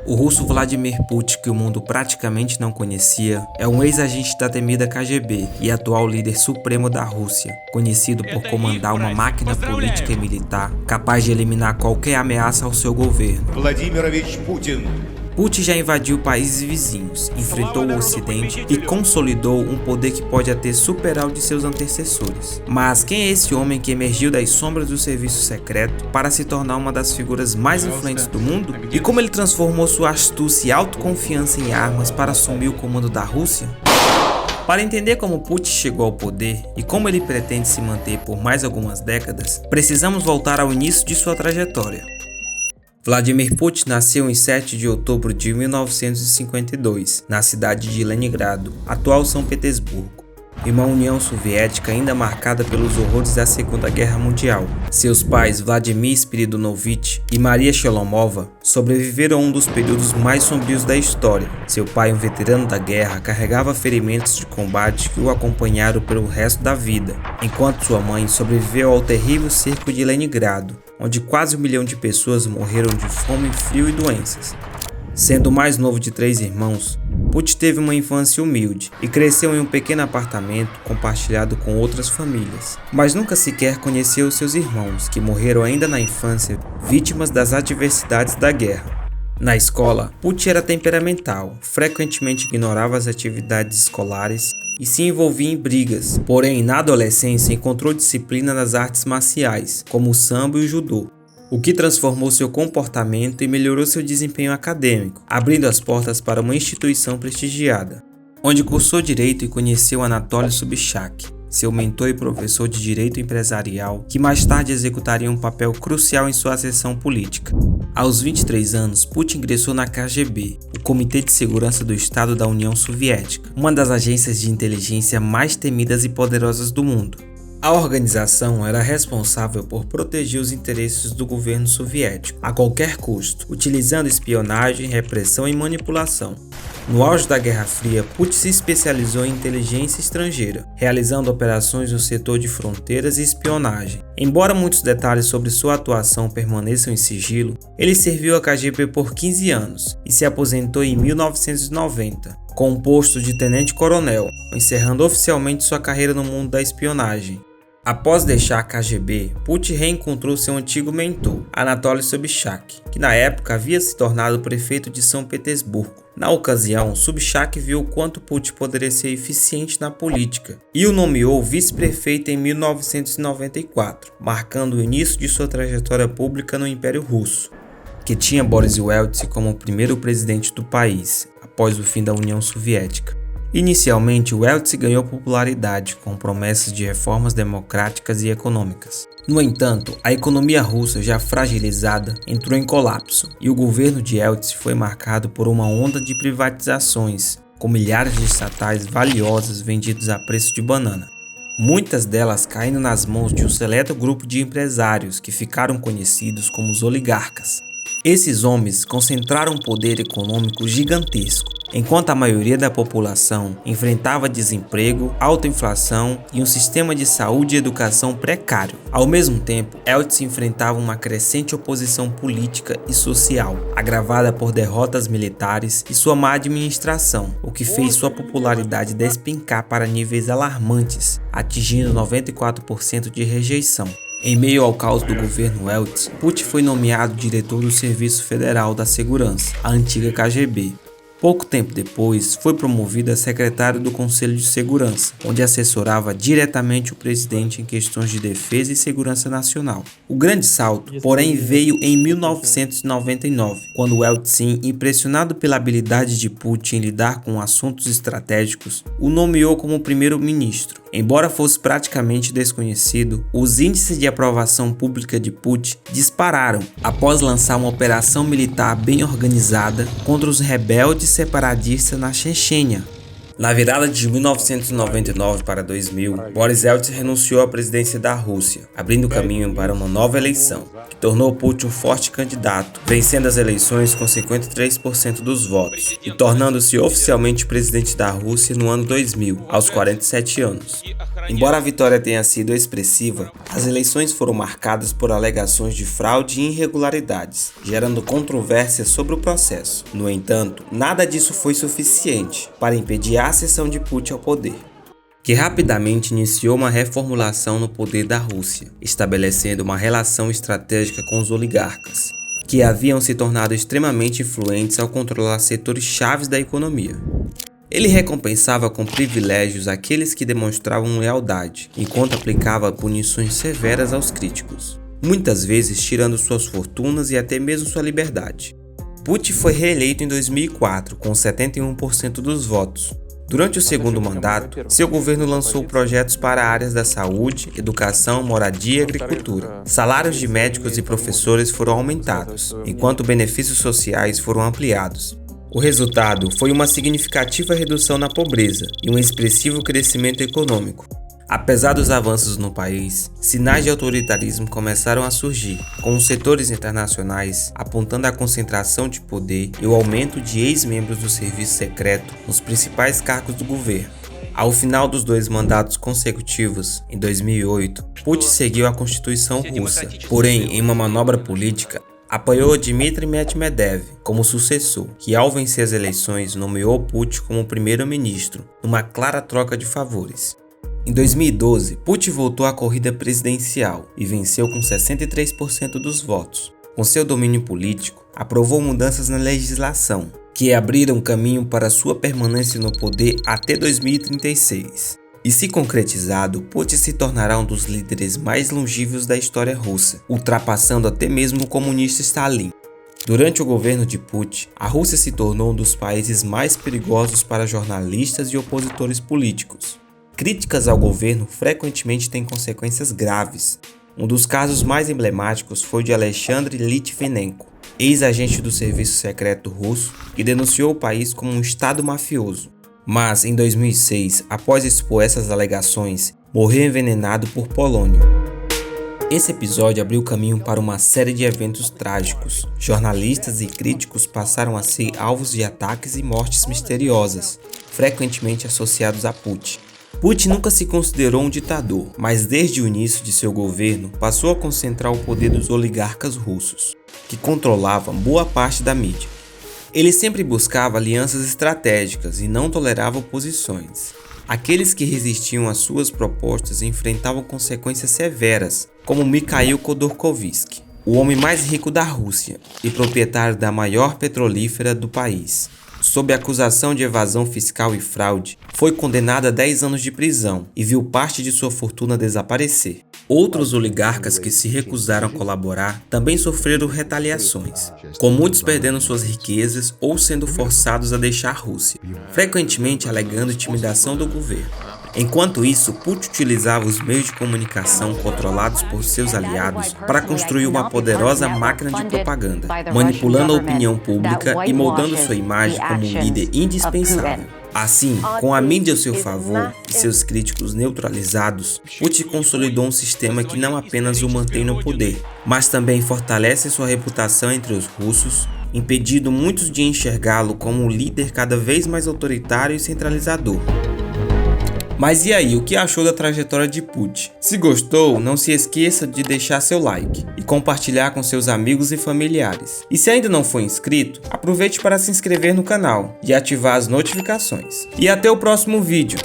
O russo Vladimir Putin, que o mundo praticamente não conhecia, é um ex-agente da temida KGB e atual líder supremo da Rússia, conhecido por comandar uma máquina política e militar capaz de eliminar qualquer ameaça ao seu governo. Vladimirovich Putin. Putin já invadiu países vizinhos, enfrentou o Ocidente e consolidou um poder que pode até superar o de seus antecessores. Mas quem é esse homem que emergiu das sombras do serviço secreto para se tornar uma das figuras mais influentes do mundo? E como ele transformou sua astúcia e autoconfiança em armas para assumir o comando da Rússia? Para entender como Putin chegou ao poder e como ele pretende se manter por mais algumas décadas, precisamos voltar ao início de sua trajetória. Vladimir Putin nasceu em 7 de outubro de 1952, na cidade de Leningrado, atual São Petersburgo, em uma União Soviética ainda marcada pelos horrores da Segunda Guerra Mundial. Seus pais, Vladimir Spiridonovich e Maria Sholomova, sobreviveram a um dos períodos mais sombrios da história. Seu pai, um veterano da guerra, carregava ferimentos de combate que o acompanharam pelo resto da vida, enquanto sua mãe sobreviveu ao terrível cerco de Leningrado, onde quase 1 milhão de pessoas morreram de fome, frio e doenças. Sendo o mais novo de 3 irmãos, Putin teve uma infância humilde e cresceu em um pequeno apartamento compartilhado com outras famílias, mas nunca sequer conheceu seus irmãos, que morreram ainda na infância, vítimas das adversidades da guerra. Na escola, Putin era temperamental, frequentemente ignorava as atividades escolares e se envolvia em brigas, porém na adolescência encontrou disciplina nas artes marciais, como o sambo e o judô, o que transformou seu comportamento e melhorou seu desempenho acadêmico, abrindo as portas para uma instituição prestigiada, onde cursou Direito e conheceu Anatoly Sobchak, seu mentor e professor de Direito Empresarial, que mais tarde executaria um papel crucial em sua ascensão política. Aos 23 anos, Putin ingressou na KGB, o Comitê de Segurança do Estado da União Soviética, uma das agências de inteligência mais temidas e poderosas do mundo. A organização era responsável por proteger os interesses do governo soviético a qualquer custo, utilizando espionagem, repressão e manipulação. No auge da Guerra Fria, Putin se especializou em inteligência estrangeira, realizando operações no setor de fronteiras e espionagem. Embora muitos detalhes sobre sua atuação permaneçam em sigilo, ele serviu a KGB por 15 anos e se aposentou em 1990, com o posto de tenente-coronel, encerrando oficialmente sua carreira no mundo da espionagem. Após deixar a KGB, Putin reencontrou seu antigo mentor, Anatoly Sobchak, que na época havia se tornado prefeito de São Petersburgo. Na ocasião, Sobchak viu o quanto Putin poderia ser eficiente na política e o nomeou vice-prefeito em 1994, marcando o início de sua trajetória pública no Império Russo, que tinha Boris Yeltsin como o primeiro presidente do país, após o fim da União Soviética. Inicialmente, Yeltsin ganhou popularidade com promessas de reformas democráticas e econômicas. No entanto, a economia russa, já fragilizada, entrou em colapso e o governo de Yeltsin foi marcado por uma onda de privatizações, com milhares de estatais valiosas vendidas a preço de banana. Muitas delas caindo nas mãos de um seleto grupo de empresários que ficaram conhecidos como os oligarcas. Esses homens concentraram um poder econômico gigantesco, enquanto a maioria da população enfrentava desemprego, alta inflação e um sistema de saúde e educação precário. Ao mesmo tempo, Yeltsin enfrentava uma crescente oposição política e social, agravada por derrotas militares e sua má administração, o que fez sua popularidade despencar para níveis alarmantes, atingindo 94% de rejeição. Em meio ao caos do governo Yeltsin, Putin foi nomeado diretor do Serviço Federal da Segurança, a antiga KGB. Pouco tempo depois, foi promovido a secretário do Conselho de Segurança, onde assessorava diretamente o presidente em questões de defesa e segurança nacional. O grande salto, porém, veio em 1999, quando Yeltsin, impressionado pela habilidade de Putin em lidar com assuntos estratégicos, o nomeou como primeiro-ministro. Embora fosse praticamente desconhecido, os índices de aprovação pública de Putin dispararam após lançar uma operação militar bem organizada contra os rebeldes separatistas na Chechênia. Na virada de 1999 para 2000, Boris Yeltsin renunciou à presidência da Rússia, abrindo caminho para uma nova eleição, que tornou Putin um forte candidato, vencendo as eleições com 53% dos votos e tornando-se oficialmente presidente da Rússia no ano 2000, aos 47 anos. Embora a vitória tenha sido expressiva, as eleições foram marcadas por alegações de fraude e irregularidades, gerando controvérsias sobre o processo. No entanto, nada disso foi suficiente para impedir a ascensão de Putin ao poder, que rapidamente iniciou uma reformulação no poder da Rússia, estabelecendo uma relação estratégica com os oligarcas, que haviam se tornado extremamente influentes ao controlar setores chaves da economia. Ele recompensava com privilégios aqueles que demonstravam lealdade, enquanto aplicava punições severas aos críticos, muitas vezes tirando suas fortunas e até mesmo sua liberdade. Putin foi reeleito em 2004 com 71% dos votos. Durante o segundo mandato, seu governo lançou projetos para áreas da saúde, educação, moradia e agricultura. Salários de médicos e professores foram aumentados, enquanto benefícios sociais foram ampliados. O resultado foi uma significativa redução na pobreza e um expressivo crescimento econômico. Apesar dos avanços no país, sinais de autoritarismo começaram a surgir, com os setores internacionais apontando a concentração de poder e o aumento de ex-membros do serviço secreto nos principais cargos do governo. Ao final dos 2 mandatos consecutivos, em 2008, Putin seguiu a Constituição russa, porém, em uma manobra política, apoiou Dmitry Medvedev como sucessor, que ao vencer as eleições nomeou Putin como primeiro-ministro, numa clara troca de favores. Em 2012, Putin voltou à corrida presidencial e venceu com 63% dos votos. Com seu domínio político, aprovou mudanças na legislação, que abriram caminho para sua permanência no poder até 2036. E se concretizado, Putin se tornará um dos líderes mais longevos da história russa, ultrapassando até mesmo o comunista Stalin. Durante o governo de Putin, a Rússia se tornou um dos países mais perigosos para jornalistas e opositores políticos. Críticas ao governo frequentemente têm consequências graves. Um dos casos mais emblemáticos foi o de Alexandre Litvinenko, ex-agente do serviço secreto russo, que denunciou o país como um estado mafioso. Mas, em 2006, após expor essas alegações, morreu envenenado por polônio. Esse episódio abriu caminho para uma série de eventos trágicos. Jornalistas e críticos passaram a ser alvos de ataques e mortes misteriosas, frequentemente associados a Putin. Putin nunca se considerou um ditador, mas desde o início de seu governo passou a concentrar o poder dos oligarcas russos, que controlavam boa parte da mídia. Ele sempre buscava alianças estratégicas e não tolerava oposições. Aqueles que resistiam às suas propostas enfrentavam consequências severas, como Mikhail Khodorkovsky, o homem mais rico da Rússia e proprietário da maior petrolífera do país. Sob acusação de evasão fiscal e fraude, foi condenado a 10 anos de prisão e viu parte de sua fortuna desaparecer. Outros oligarcas que se recusaram a colaborar também sofreram retaliações, com muitos perdendo suas riquezas ou sendo forçados a deixar a Rússia, frequentemente alegando intimidação do governo. Enquanto isso, Putin utilizava os meios de comunicação controlados por seus aliados para construir uma poderosa máquina de propaganda, manipulando a opinião pública e moldando sua imagem como um líder indispensável. Assim, com a mídia ao seu favor e seus críticos neutralizados, Putin consolidou um sistema que não apenas o mantém no poder, mas também fortalece sua reputação entre os russos, impedindo muitos de enxergá-lo como um líder cada vez mais autoritário e centralizador. Mas e aí, o que achou da trajetória de Putin? Se gostou, não se esqueça de deixar seu like e compartilhar com seus amigos e familiares. E se ainda não for inscrito, aproveite para se inscrever no canal e ativar as notificações. E até o próximo vídeo!